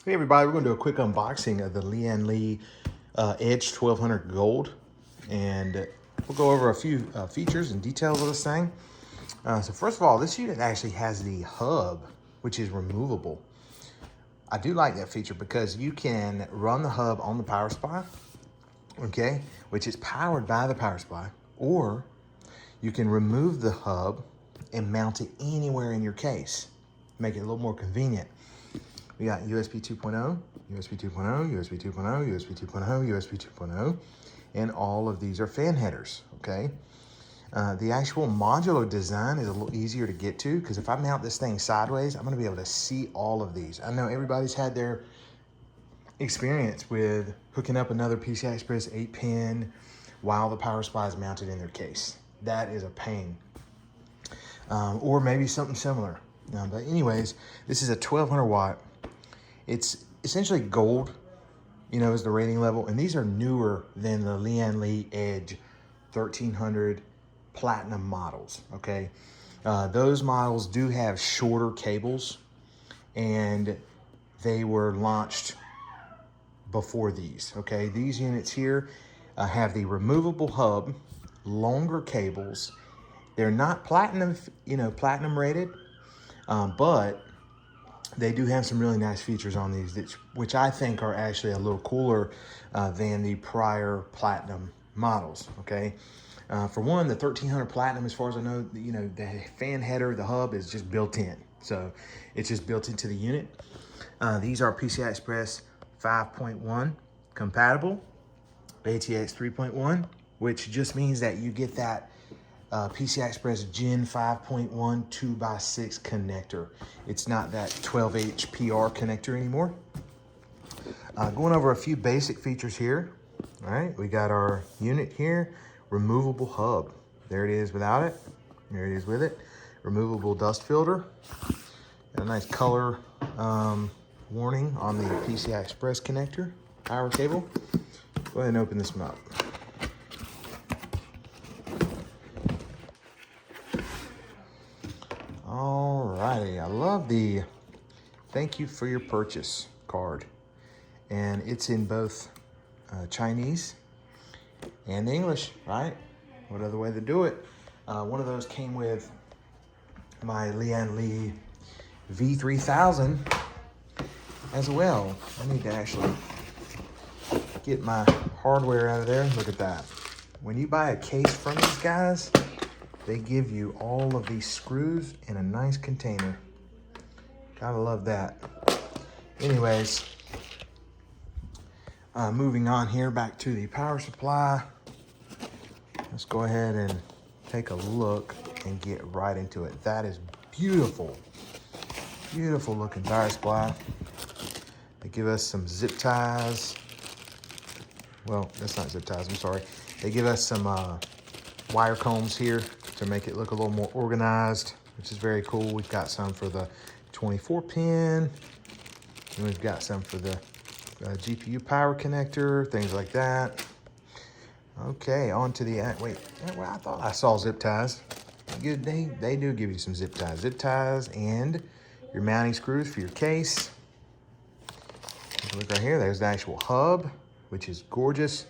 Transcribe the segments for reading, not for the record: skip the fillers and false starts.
Hey everybody, we're going to do a quick unboxing of the Lian Li Edge 1200 Gold, and we'll go over a few features and details of this thing. So first of all, this unit actually has the hub, which is removable. I do like that feature because you can run the hub on the power supply, okay, which is powered by the power supply, or you can remove the hub and mount it anywhere in your case, make it a little more convenient. We got USB 2.0, USB 2.0, USB 2.0, USB 2.0, USB 2.0, and all of these are fan headers, okay? The actual modular design is a little easier to get to because if I mount this thing sideways, I'm gonna be able to see all of these. I know everybody's had their experience with hooking up another PCI Express 8-pin while the power supply is mounted in their case. That is a pain. Or maybe something similar. But anyways, this is a 1200 watt. It's essentially gold, is the rating level. And these are newer than the Lian Li Edge 1300 Platinum models, okay? Those models do have shorter cables, and they were launched before these, okay? These units here have the removable hub, longer cables. They're not platinum, platinum rated, but they do have some really nice features on these, which I think are actually a little cooler than the prior platinum models, okay? For one, the 1300 Platinum, as far as I know, the fan header, the hub is just built in. So it's just built into the unit. These are PCI Express 5.1 compatible, ATX 3.1, which just means that you get that PCI Express Gen 5.1 2x6 connector. It's not that 12H PR connector anymore. Going over a few basic features here. All right, we got our unit here, removable hub. There it is without it. There it is with it. Removable dust filter. Got a nice color warning on the PCI Express connector, power cable. Go ahead and open this one up. Alrighty, I love the thank you for your purchase card. And it's in both Chinese and English, right? What other way to do it? One of those came with my Lian Li V3000 as well. I need to actually get my hardware out of there. Look at that. When you buy a case from these guys, they give you all of these screws in a nice container. Gotta love that. Anyways, moving on here back to the power supply. Let's go ahead and take a look and get right into it. That is beautiful. Beautiful looking power supply. They give us some zip ties. Well, that's not zip ties, I'm sorry. They give us some wire combs here to make it look a little more organized, which is very cool. We've got some for the 24 pin, and we've got some for the GPU power connector, things like that. Okay, on to the, wait, well, I thought I saw zip ties. They do give you some zip ties. Zip ties and your mounting screws for your case. Look right here, there's the actual hub, which is gorgeous.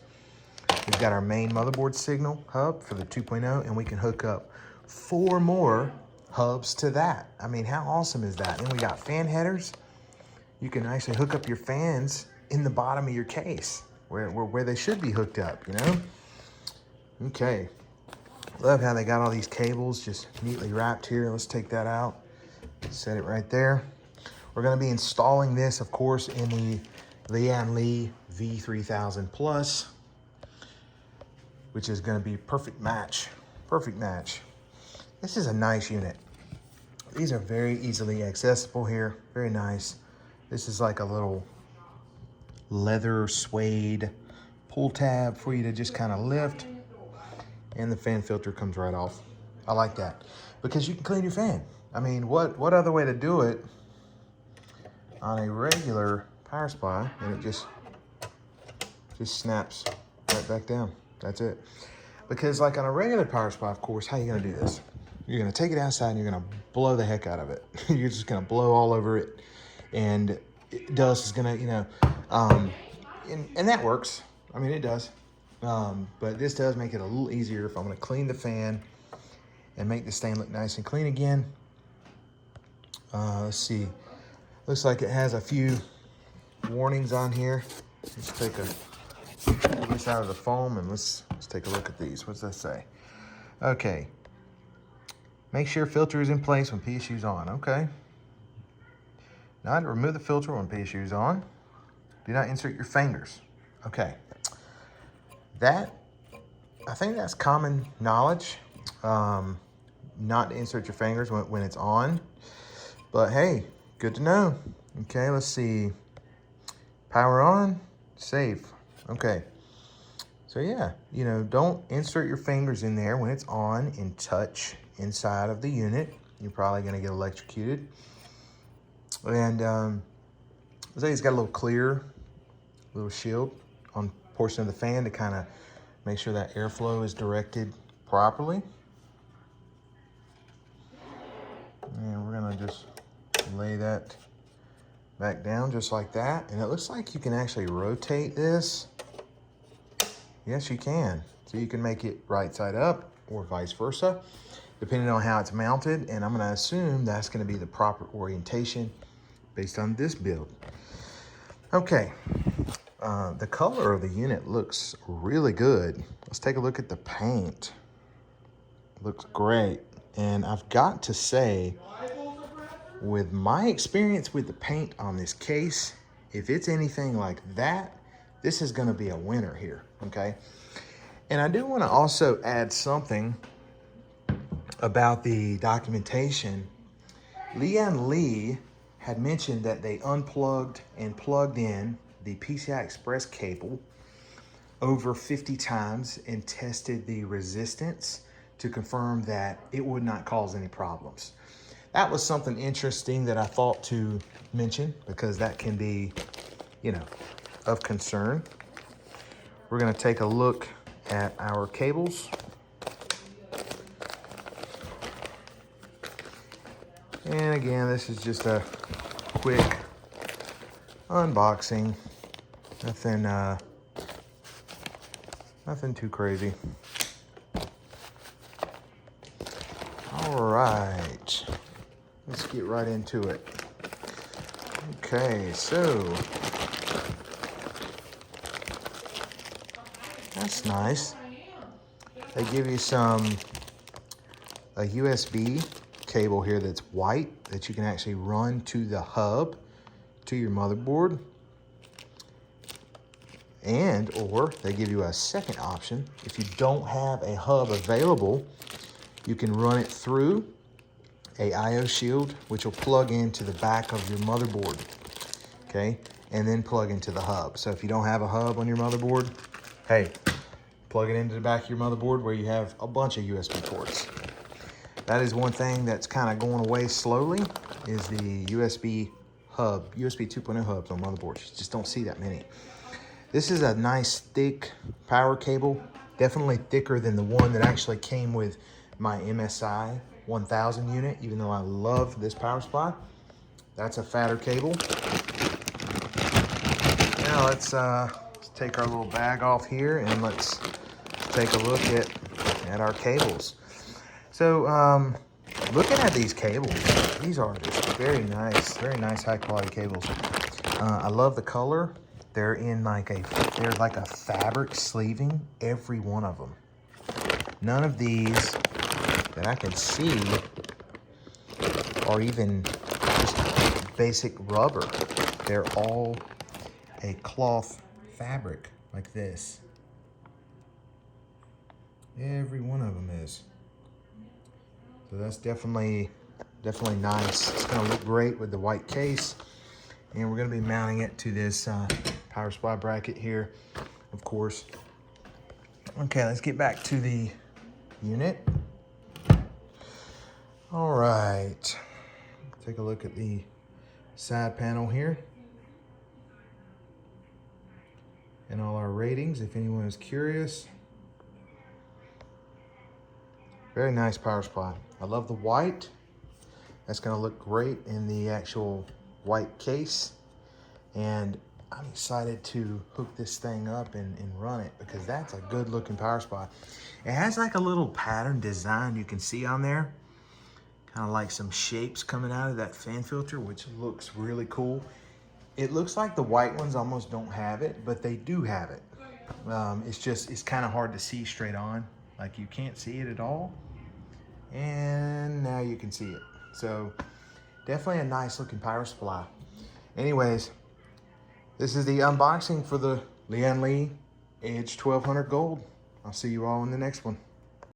We've got our main motherboard signal hub for the 2.0, and we can hook up 4 more hubs to that. I mean, how awesome is that? And we got fan headers. You can actually hook up your fans in the bottom of your case where they should be hooked up, Okay. Love how they got all these cables just neatly wrapped here. Let's take that out. Set it right there. We're going to be installing this, of course, in the Lian Li V3000 Plus, which is going to be perfect match. Perfect match. This is a nice unit. These are very easily accessible here. Very nice. This is like a little leather suede pull tab for you to just kind of lift. And the fan filter comes right off. I like that because you can clean your fan. I mean, what other way to do it on a regular power supply, and it just snaps right back down. That's it. Because like on a regular power supply, of course, how are you gonna do this? You're gonna take it outside and you're gonna blow the heck out of it. You're just gonna blow all over it. And dust is gonna, and that works. I mean, it does. But this does make it a little easier if I'm gonna clean the fan and make the stain look nice and clean again. Let's see. Looks like it has a few warnings on here. Let's take this out of the foam and let's take a look at these. What's that say? Okay. Make sure filter is in place when PSU is on. Okay. Now to remove the filter when PSU is on. Do not insert your fingers. Okay. I think that's common knowledge. Not to insert your fingers when it's on. But hey, good to know. Okay, let's see. Power on, safe. Okay. So yeah, don't insert your fingers in there when it's on and touch inside of the unit. You're probably gonna get electrocuted. And I say it's got a little clear, little shield on portion of the fan to kind of make sure that airflow is directed properly. And we're gonna just lay that back down just like that. And it looks like you can actually rotate this. Yes, you can. So you can make it right side up or vice versa, depending on how it's mounted. And I'm gonna assume that's gonna be the proper orientation based on this build. Okay, the color of the unit looks really good. Let's take a look at the paint. Looks great. And I've got to say, with my experience with the paint on this case, if it's anything like that, this is gonna be a winner here, okay? And I do wanna also add something about the documentation. Lian Li had mentioned that they unplugged and plugged in the PCI Express cable over 50 times and tested the resistance to confirm that it would not cause any problems. That was something interesting that I thought to mention because that can be, of concern. We're gonna take a look at our cables. And again, this is just a quick unboxing. Nothing too crazy. All right, let's get right into it. Okay, so that's nice. They give you a USB cable here that's white that you can actually run to the hub, to your motherboard. Or they give you a second option. If you don't have a hub available, you can run it through a IO shield, which will plug into the back of your motherboard, okay? And then plug into the hub. So if you don't have a hub on your motherboard, hey, plug it into the back of your motherboard where you have a bunch of USB ports. That is one thing that's kind of going away slowly, is the USB hub, USB 2.0 hubs on motherboards. You just don't see that many. This is a nice thick power cable, definitely thicker than the one that actually came with my MSI 1000 unit, even though I love this power supply. That's a fatter cable. Now let's take our little bag off here and let's take a look at our cables. So looking at these cables, these are just very nice high quality cables. I love the color. They're like a fabric sleeving, every one of them. None of these that I can see are even just basic rubber. They're all a cloth fabric like this. Every one of them is. So that's definitely nice. It's gonna look great with the white case. And we're gonna be mounting it to this power supply bracket here, of course. Okay, let's get back to the unit. All right, take a look at the side panel here. And all our ratings, if anyone is curious. Very nice power supply. I love the white. That's gonna look great in the actual white case. And I'm excited to hook this thing up and run it because that's a good looking power supply. It has like a little pattern design you can see on there. Kind of like some shapes coming out of that fan filter, which looks really cool. It looks like the white ones almost don't have it, but they do have it. It's kind of hard to see straight on. Like you can't see it at all. And now you can see it. So definitely a nice looking power supply. Anyways, this is the unboxing for the Lian Li Edge 1200 Gold. I'll see you all in the next one.